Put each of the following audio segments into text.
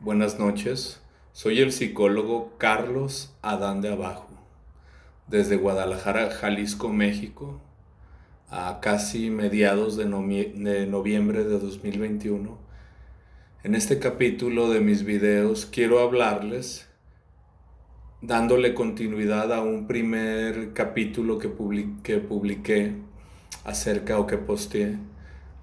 Buenas noches, soy el psicólogo Carlos Adán de Abajo, desde Guadalajara, Jalisco, México, a casi mediados de noviembre de 2021. En este capítulo de mis videos quiero hablarles, dándole continuidad a un primer capítulo que publiqué acerca o que posteé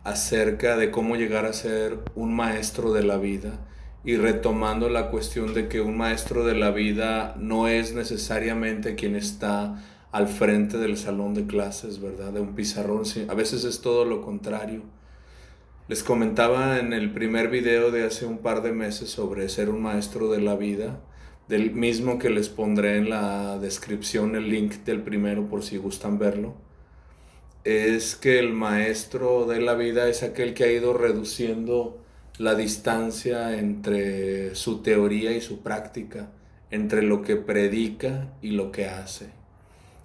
acerca de cómo llegar a ser un maestro de la vida, y retomando la cuestión de que un maestro de la vida no es necesariamente quien está al frente del salón de clases, ¿verdad? De un pizarrón, sí, a veces es todo lo contrario. Les comentaba en el primer video de hace un par de meses sobre ser un maestro de la vida, del mismo que les pondré en la descripción el link del primero por si gustan verlo. Es que el maestro de la vida es aquel que ha ido reduciendo la distancia entre su teoría y su práctica, entre lo que predica y lo que hace.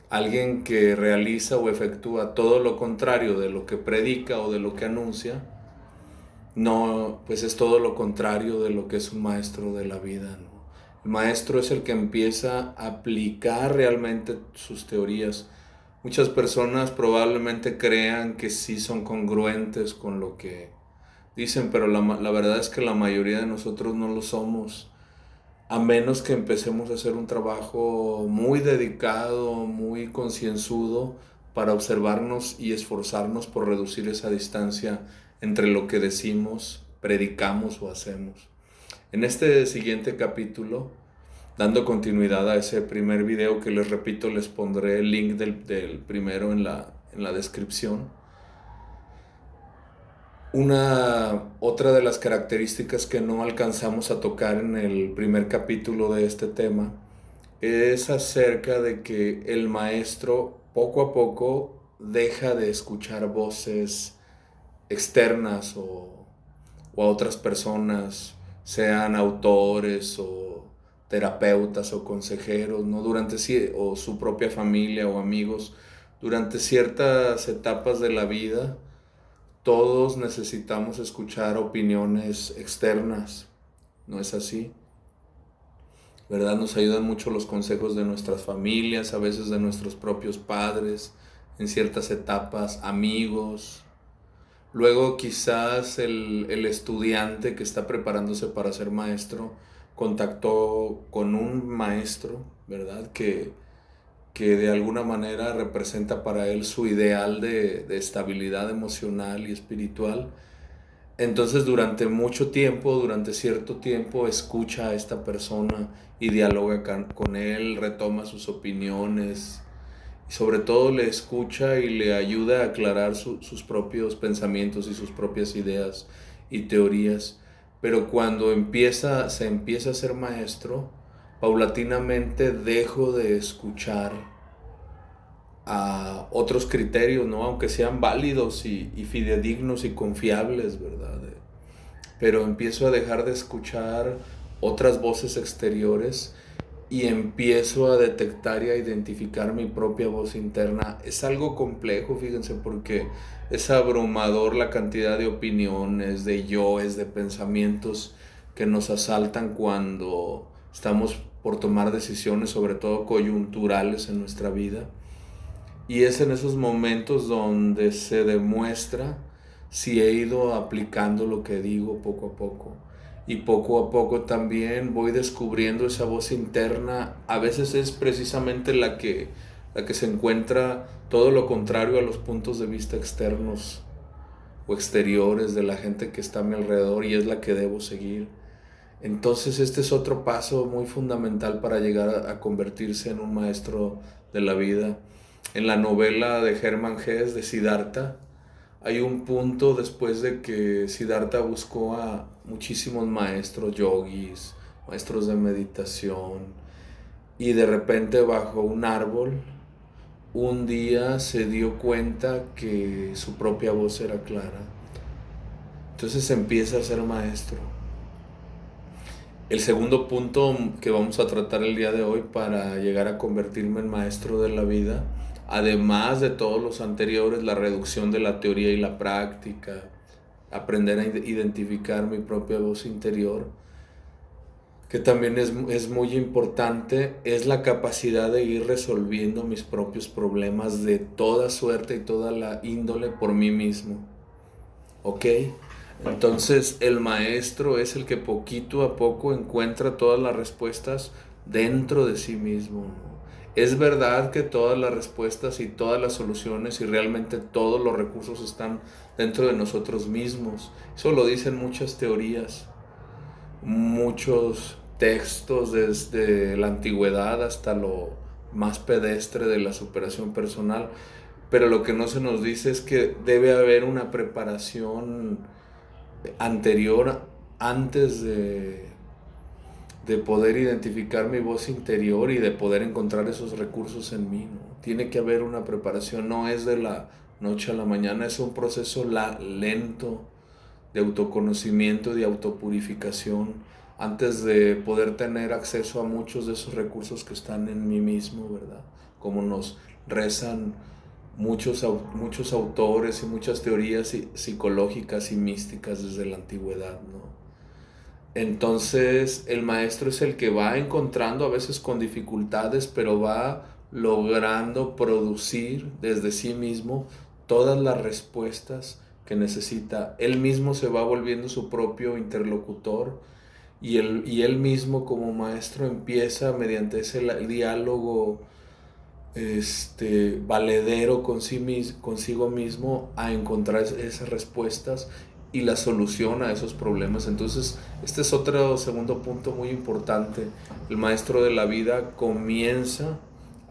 Alguien que realiza o efectúa todo lo contrario de lo que predica o de lo que anuncia, no, pues es todo lo contrario de lo que es un maestro de la vida, ¿no? El maestro es el que empieza a aplicar realmente sus teorías. Muchas personas probablemente crean que sí son congruentes con lo que dicen, pero la verdad es que la mayoría de nosotros no lo somos, a menos que empecemos a hacer un trabajo muy dedicado, muy concienzudo, para observarnos y esforzarnos por reducir esa distancia entre lo que decimos, predicamos o hacemos. En este siguiente capítulo, dando continuidad a ese primer video que les repito, les pondré el link del primero en la descripción. Otra de las características que no alcanzamos a tocar en el primer capítulo de este tema es acerca de que el maestro poco a poco deja de escuchar voces externas o a otras personas, sean autores o terapeutas o consejeros, ¿no? O su propia familia o amigos. Durante ciertas etapas de la vida, todos necesitamos escuchar opiniones externas, ¿no es así? ¿Verdad? Nos ayudan mucho los consejos de nuestras familias, a veces de nuestros propios padres, en ciertas etapas, amigos. Luego quizás el estudiante que está preparándose para ser maestro contactó con un maestro, ¿verdad? Que de alguna manera representa para él su ideal de estabilidad emocional y espiritual. Entonces durante cierto tiempo, escucha a esta persona y dialoga con él, retoma sus opiniones y sobre todo le escucha y le ayuda a aclarar sus propios pensamientos y sus propias ideas y teorías. Pero cuando se empieza a ser maestro, paulatinamente dejo de escuchar a otros criterios, ¿no? Aunque sean válidos y fidedignos y confiables, ¿verdad? Pero empiezo a dejar de escuchar otras voces exteriores y empiezo a detectar y a identificar mi propia voz interna. Es algo complejo, fíjense, porque es abrumador la cantidad de opiniones, de yoes, de pensamientos que nos asaltan cuando estamos por tomar decisiones, sobre todo coyunturales en nuestra vida. Y es en esos momentos donde se demuestra si he ido aplicando lo que digo poco a poco. Y poco a poco también voy descubriendo esa voz interna. A veces es precisamente la que se encuentra todo lo contrario a los puntos de vista externos o exteriores de la gente que está a mi alrededor, y es la que debo seguir. Entonces este es otro paso muy fundamental para llegar a convertirse en un maestro de la vida. En la novela de Hermann Hesse, de Siddhartha, hay un punto después de que Siddhartha buscó a muchísimos maestros yogis, maestros de meditación, y de repente bajo un árbol, un día se dio cuenta que su propia voz era clara. Entonces empieza a ser maestro. El segundo punto que vamos a tratar el día de hoy para llegar a convertirme en maestro de la vida, además de todos los anteriores, la reducción de la teoría y la práctica, aprender a identificar mi propia voz interior, que también es muy importante, es la capacidad de ir resolviendo mis propios problemas de toda suerte y toda la índole por mí mismo. ¿Ok? Entonces el maestro es el que poquito a poco encuentra todas las respuestas dentro de sí mismo, ¿no? Es verdad que todas las respuestas y todas las soluciones y realmente todos los recursos están dentro de nosotros mismos. Eso lo dicen muchas teorías, muchos textos desde la antigüedad hasta lo más pedestre de la superación personal. Pero lo que no se nos dice es que debe haber una preparación anterior antes de poder identificar mi voz interior y de poder encontrar esos recursos en mí, ¿no? Tiene que haber una preparación, no es de la noche a la mañana, es un proceso lento de autoconocimiento, de autopurificación, antes de poder tener acceso a muchos de esos recursos que están en mí mismo, ¿verdad? Como nos rezan muchos autores y muchas teorías psicológicas y místicas desde la antigüedad, ¿no? Entonces el maestro es el que va encontrando a veces con dificultades, pero va logrando producir desde sí mismo todas las respuestas que necesita. Él mismo se va volviendo su propio interlocutor y él mismo como maestro empieza mediante ese diálogo valedero consigo mismo a encontrar esas respuestas y la solución a esos problemas. Entonces, este es otro segundo punto muy importante. El maestro de la vida comienza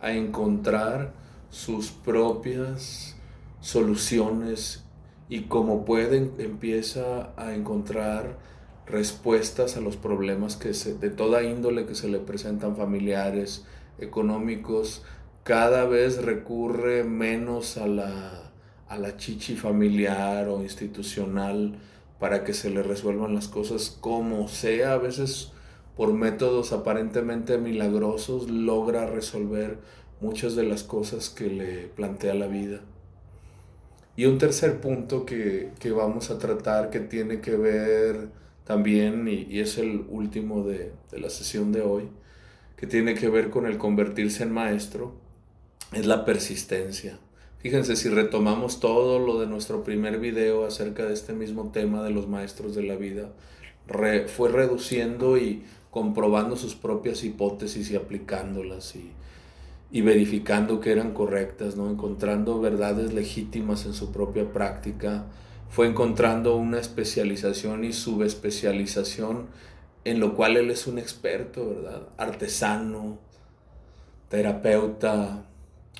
a encontrar sus propias soluciones y como puede empieza a encontrar respuestas a los problemas de toda índole que se le presentan, familiares, económicos. Cada vez recurre menos a la chichi familiar o institucional para que se le resuelvan las cosas como sea. A veces por métodos aparentemente milagrosos logra resolver muchas de las cosas que le plantea la vida. Y un tercer punto que vamos a tratar, que tiene que ver también, y es el último de la sesión de hoy, que tiene que ver con el convertirse en maestro, es la persistencia. Fíjense, si retomamos todo lo de nuestro primer video acerca de este mismo tema de los maestros de la vida, fue reduciendo y comprobando sus propias hipótesis y aplicándolas y verificando que eran correctas, ¿no? Encontrando verdades legítimas en su propia práctica. Fue encontrando una especialización y subespecialización en lo cual él es un experto, ¿verdad? Artesano, terapeuta,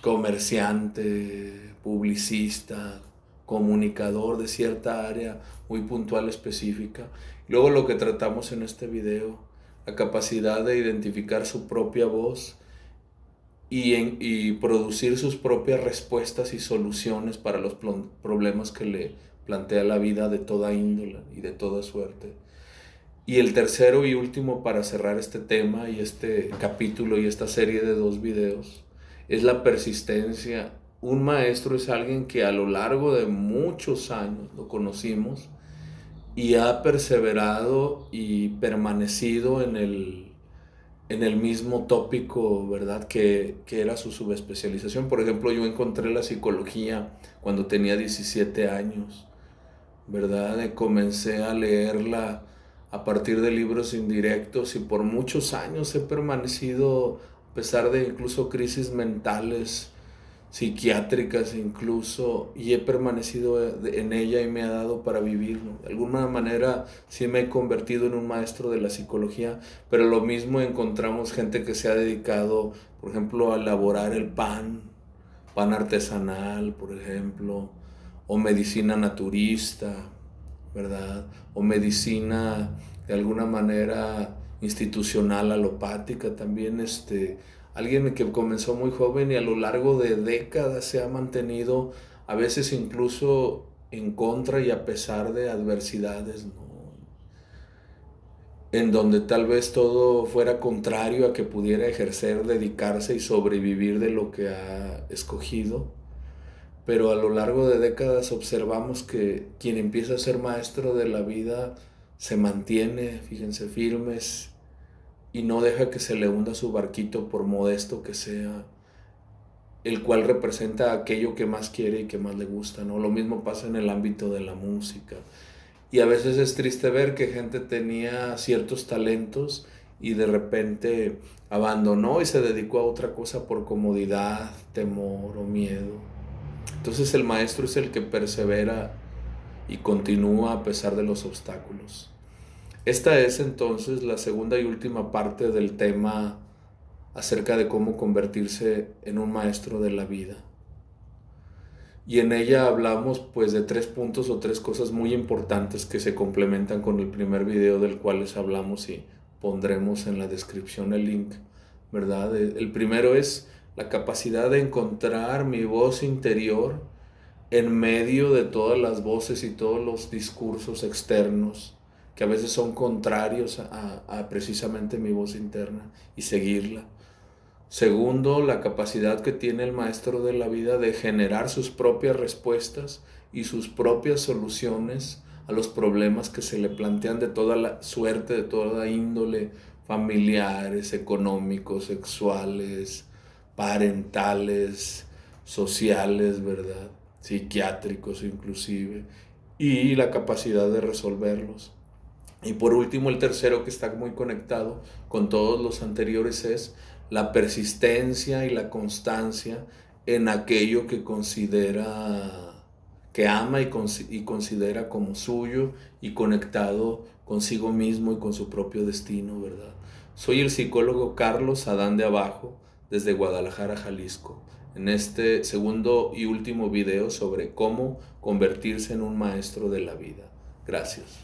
comerciante, publicista, comunicador de cierta área muy puntual, específica. Luego lo que tratamos en este video, la capacidad de identificar su propia voz y producir sus propias respuestas y soluciones para los problemas que le plantea la vida de toda índole y de toda suerte. Y el tercero y último para cerrar este tema y este capítulo y esta serie de 2 videos es la persistencia. Un maestro es alguien que a lo largo de muchos años lo conocimos y ha perseverado y permanecido en el mismo tópico, ¿verdad? Que era su subespecialización. Por ejemplo, yo encontré la psicología cuando tenía 17 años, ¿verdad? Comencé a leerla a partir de libros indirectos y por muchos años he permanecido, a pesar de incluso crisis mentales, psiquiátricas incluso, y he permanecido en ella y me ha dado para vivirlo. De alguna manera sí me he convertido en un maestro de la psicología, pero lo mismo encontramos gente que se ha dedicado, por ejemplo, a elaborar el pan artesanal, por ejemplo, o medicina naturista, ¿verdad? O medicina de alguna manera institucional, alopática también, alguien que comenzó muy joven y a lo largo de décadas se ha mantenido, a veces incluso en contra y a pesar de adversidades, ¿no? En donde tal vez todo fuera contrario a que pudiera ejercer, dedicarse y sobrevivir de lo que ha escogido. Pero a lo largo de décadas observamos que quien empieza a ser maestro de la vida se mantiene, fíjense, firmes y no deja que se le hunda su barquito por modesto que sea, el cual representa aquello que más quiere y que más le gusta, ¿no? Lo mismo pasa en el ámbito de la música. Y a veces es triste ver que gente tenía ciertos talentos y de repente abandonó y se dedicó a otra cosa por comodidad, temor o miedo. Entonces el maestro es el que persevera y continúa a pesar de los obstáculos. Esta es entonces la segunda y última parte del tema acerca de cómo convertirse en un maestro de la vida. Y en ella hablamos pues de 3 puntos o 3 cosas muy importantes que se complementan con el primer video del cual les hablamos y pondremos en la descripción el link, ¿verdad? El primero es la capacidad de encontrar mi voz interior en medio de todas las voces y todos los discursos externos que a veces son contrarios a precisamente mi voz interna y seguirla. Segundo, la capacidad que tiene el maestro de la vida de generar sus propias respuestas y sus propias soluciones a los problemas que se le plantean de toda la suerte, de toda índole, familiares, económicos, sexuales, parentales, sociales, ¿verdad? Psiquiátricos inclusive, y la capacidad de resolverlos. Y por último, el tercero, que está muy conectado con todos los anteriores, es la persistencia y la constancia en aquello que considera, que ama y considera como suyo y conectado consigo mismo y con su propio destino, ¿verdad? Soy el psicólogo Carlos Adán de Abajo, desde Guadalajara, Jalisco, en este segundo y último video sobre cómo convertirse en un maestro de la vida. Gracias.